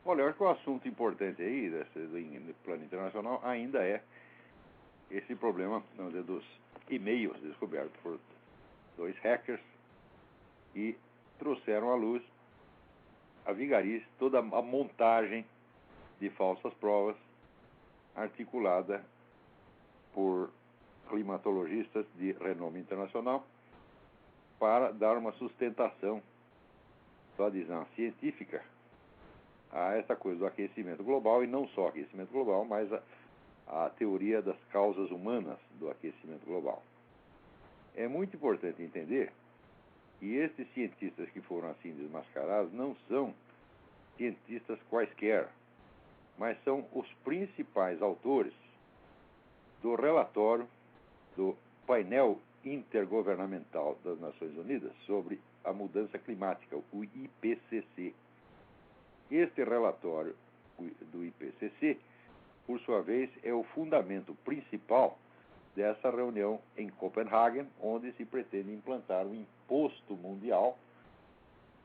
Olha, eu acho que o assunto importante aí, do plano internacional, ainda é esse problema, vamos dizer, dos e-mails descobertos por 2 hackers e trouxeram à luz a vigarice, toda a montagem de falsas provas articulada por climatologistas de renome internacional para dar uma sustentação, só dizendo, científica a essa coisa do aquecimento global, e não só aquecimento global, mas a teoria das causas humanas do aquecimento global. É muito importante entender que esses cientistas que foram assim desmascarados não são cientistas quaisquer, mas são os principais autores do relatório do painel intergovernamental das Nações Unidas sobre a mudança climática, o IPCC. Este relatório do IPCC, por sua vez, é o fundamento principal dessa reunião em Copenhague, onde se pretende implantar um imposto mundial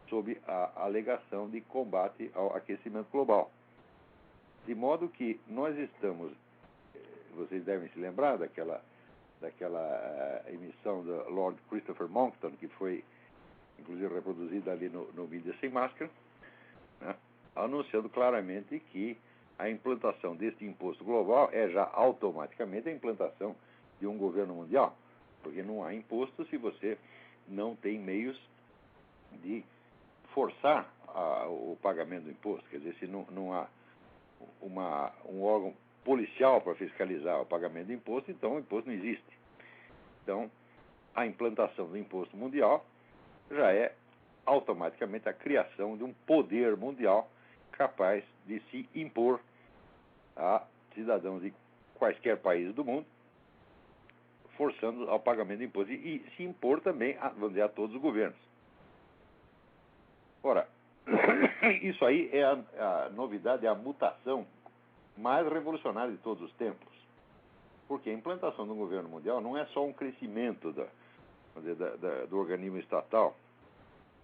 sob a alegação de combate ao aquecimento global. De modo que nós estamos, vocês devem se lembrar daquela emissão do Lord Christopher Monckton, que foi inclusive reproduzida ali no Mídia Sem Máscara, né, anunciando claramente que a implantação deste imposto global é já automaticamente a implantação de um governo mundial, porque não há imposto se você não tem meios de forçar o pagamento do imposto. Quer dizer, se não há um órgão policial para fiscalizar o pagamento do imposto, então o imposto não existe. Então, a implantação do imposto mundial já é automaticamente a criação de um poder mundial capaz de se impor a cidadãos de quaisquer países do mundo, forçando ao pagamento de imposto e se impor também, vamos dizer, a todos os governos. Ora, isso aí é a novidade, é a mutação mais revolucionária de todos os tempos. Porque a implantação do governo mundial não é só um crescimento do organismo estatal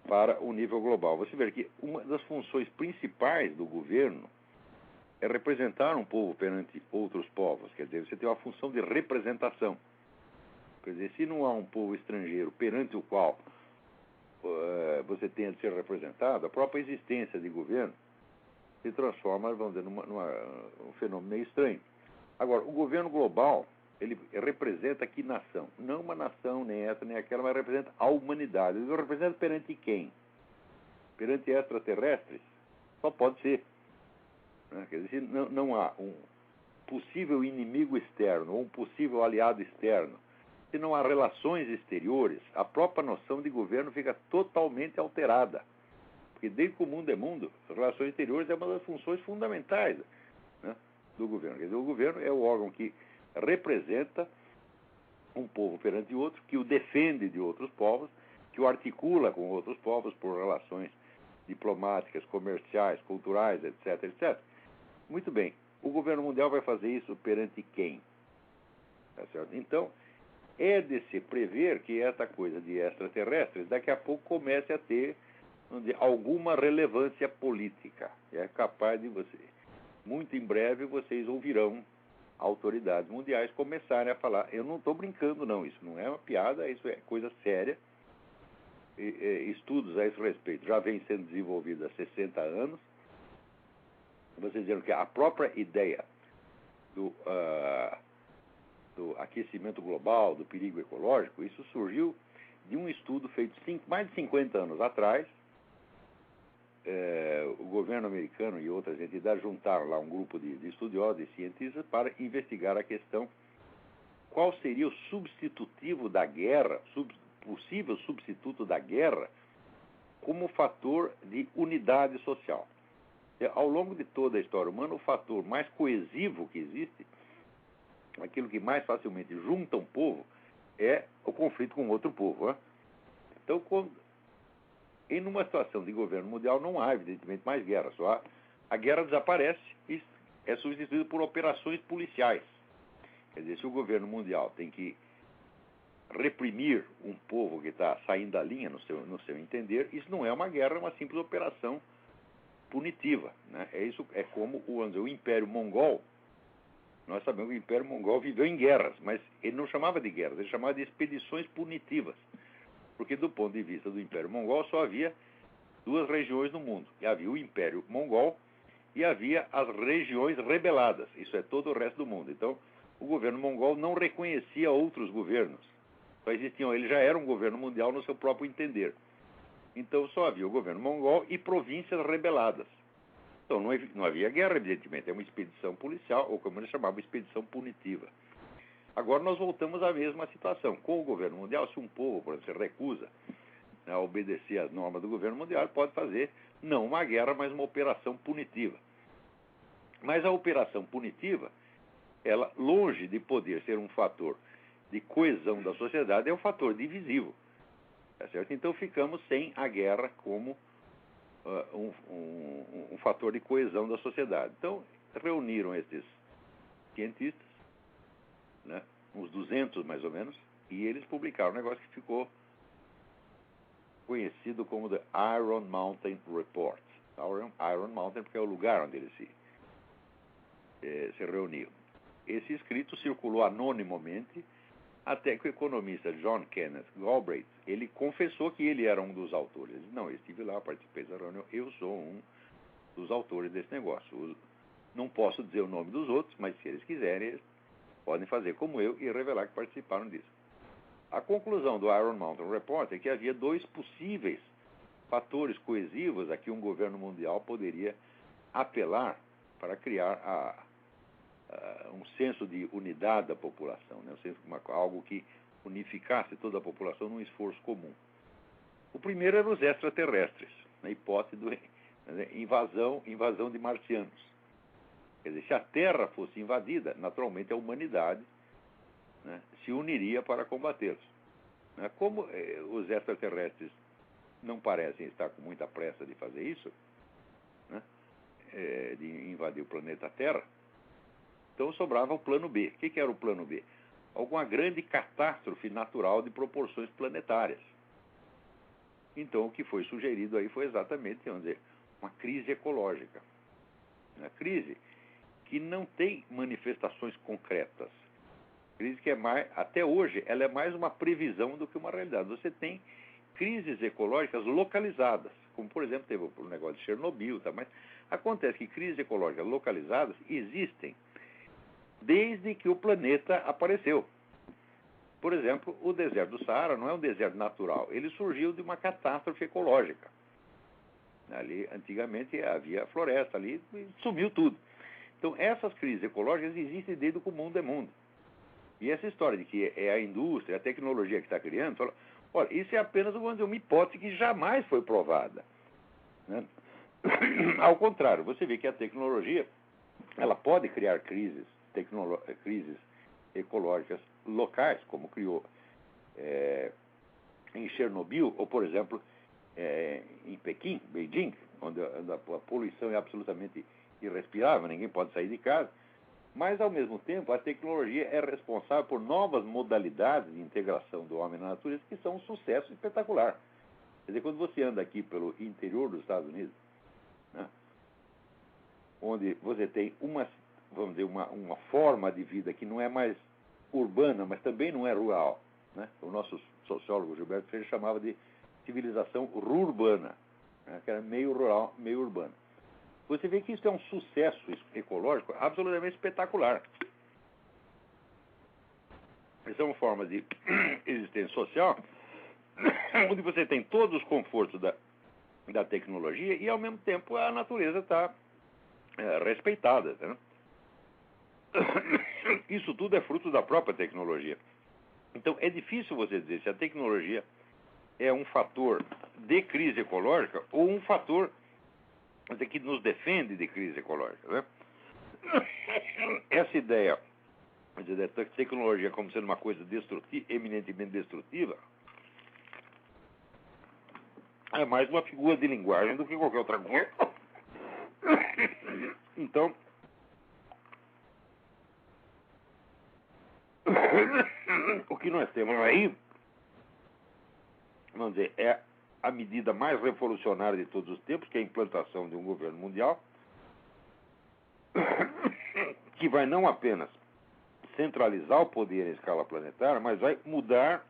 para o nível global. Você vê que uma das funções principais do governo é representar um povo perante outros povos. Quer dizer, você tem uma função de representação. Quer dizer, se não há um povo estrangeiro perante o qual você tem de ser representado, a própria existência de governo se transforma, vamos dizer, num fenômeno meio estranho. Agora, o governo global, ele representa que nação? Não uma nação, nem essa, nem aquela, mas representa a humanidade. Ele representa perante quem? Perante extraterrestres? Só pode ser. Né? Quer dizer, não há um possível inimigo externo ou um possível aliado externo. Se não há relações exteriores, a própria noção de governo fica totalmente alterada. Porque desde que o mundo é mundo, as relações exteriores é uma das funções fundamentais, né, do governo. Quer dizer, o governo é o órgão que representa um povo perante outro, que o defende de outros povos, que o articula com outros povos por relações diplomáticas, comerciais, culturais, etc, etc. Muito bem, o governo mundial vai fazer isso perante quem? Tá certo? Então, é de se prever que essa coisa de extraterrestres daqui a pouco comece a ter, vamos dizer, alguma relevância política. É capaz de você. Muito em breve vocês ouvirão autoridades mundiais começarem a falar. Eu não estou brincando, não. Isso não é uma piada, isso é coisa séria. Estudos a esse respeito já vêm sendo desenvolvidos há 60 anos. Vocês dizendo que a própria ideia do aquecimento global, do perigo ecológico, isso surgiu de um estudo feito mais de 50 anos atrás. O governo americano e outras entidades juntaram lá um grupo de estudiosos e cientistas para investigar a questão qual seria o substitutivo da guerra, possível substituto da guerra, como fator de unidade social. Ao longo de toda a história humana, o fator mais coesivo que existe, aquilo que mais facilmente junta um povo, é o conflito com outro povo. Né? Então, em uma situação de governo mundial, não há, evidentemente, mais guerra. Só a guerra desaparece e é substituída por operações policiais. Quer dizer, se o governo mundial tem que reprimir um povo que está saindo da linha, no seu entender, isso não é uma guerra, é uma simples operação punitiva, né? Isso é como o Império Mongol. Nós sabemos que o Império Mongol viveu em guerras, mas ele não chamava de guerras, ele chamava de expedições punitivas. Porque do ponto de vista do Império Mongol só havia duas regiões no mundo. E havia o Império Mongol e havia as regiões rebeladas. Isso é todo o resto do mundo. Então, o governo mongol não reconhecia outros governos. Só existiam, ele já era um governo mundial no seu próprio entender. Então, só havia o governo mongol e províncias rebeladas. Então, não havia guerra, evidentemente. É uma expedição policial, ou como eles chamavam, expedição punitiva. Agora, nós voltamos à mesma situação. Com o governo mundial, se um povo, por exemplo, se recusa a obedecer às normas do governo mundial, pode fazer, não uma guerra, mas uma operação punitiva. Mas a operação punitiva, ela, longe de poder ser um fator de coesão da sociedade, é um fator divisivo. Tá certo? Então, ficamos sem a guerra como um fator de coesão da sociedade. Então, reuniram esses cientistas, né, uns 200 mais ou menos, e eles publicaram um negócio que ficou conhecido como The Iron Mountain Report. Iron Mountain porque é o lugar onde eles se reuniam. Esse escrito circulou anonimamente até que o economista John Kenneth Galbraith, ele confessou que ele era um dos autores. Ele disse, não, eu estive lá, participei da reunião, eu sou um dos autores desse negócio. Não posso dizer o nome dos outros, mas se eles quiserem, eles podem fazer como eu e revelar que participaram disso. A conclusão do Iron Mountain Report é que havia dois possíveis fatores coesivos a que um governo mundial poderia apelar para criar um senso de unidade da população, né? Algo que unificasse toda a população num esforço comum. O primeiro era os extraterrestres, na hipótese de invasão de marcianos. Quer dizer, se a Terra fosse invadida, naturalmente a humanidade, né, se uniria para combatê-los. Né? Como os extraterrestres não parecem estar com muita pressa de fazer isso, né, de invadir o planeta Terra, então sobrava o plano B. O que era o plano B? Alguma grande catástrofe natural de proporções planetárias. Então, o que foi sugerido aí foi exatamente, vamos dizer, uma crise ecológica. Uma crise que não tem manifestações concretas. Crise que até hoje, ela é mais uma previsão do que uma realidade. Você tem crises ecológicas localizadas, como, por exemplo, teve o negócio de Chernobyl, tá? Mas acontece que crises ecológicas localizadas existem desde que o planeta apareceu. Por exemplo, o deserto do Saara não é um deserto natural, ele surgiu de uma catástrofe ecológica. Ali, antigamente, havia floresta ali e sumiu tudo. Então, essas crises ecológicas existem desde que o mundo é mundo. E essa história de que é a indústria, a tecnologia que está criando, fala, olha, isso é apenas uma hipótese que jamais foi provada. Né? Ao contrário, você vê que a tecnologia, ela pode criar crises ecológicas locais, como criou em Chernobyl, ou, por exemplo, em Pequim, Beijing, onde a poluição é absolutamente irrespirável, ninguém pode sair de casa, mas, ao mesmo tempo, a tecnologia é responsável por novas modalidades de integração do homem na natureza que são um sucesso espetacular. Quer dizer, quando você anda aqui pelo interior dos Estados Unidos, né, onde você tem vamos dizer, uma forma de vida que não é mais urbana, mas também não é rural, né? O nosso sociólogo Gilberto Freire chamava de civilização rurbana, né? Que era meio rural, meio urbana. Você vê que isso é um sucesso ecológico absolutamente espetacular. Essa é uma forma de existência social onde você tem todos os confortos da tecnologia e, ao mesmo tempo, a natureza está respeitada, né? Isso tudo é fruto da própria tecnologia. Então, é difícil você dizer se a tecnologia é um fator de crise ecológica ou um fator que nos defende de crise ecológica, né? Essa ideia da tecnologia como sendo uma coisa eminentemente destrutiva é mais uma figura de linguagem do que qualquer outra coisa. Então, o que nós temos aí, vamos dizer, é a medida mais revolucionária de todos os tempos, que é a implantação de um governo mundial, que vai não apenas centralizar o poder em escala planetária, mas vai mudar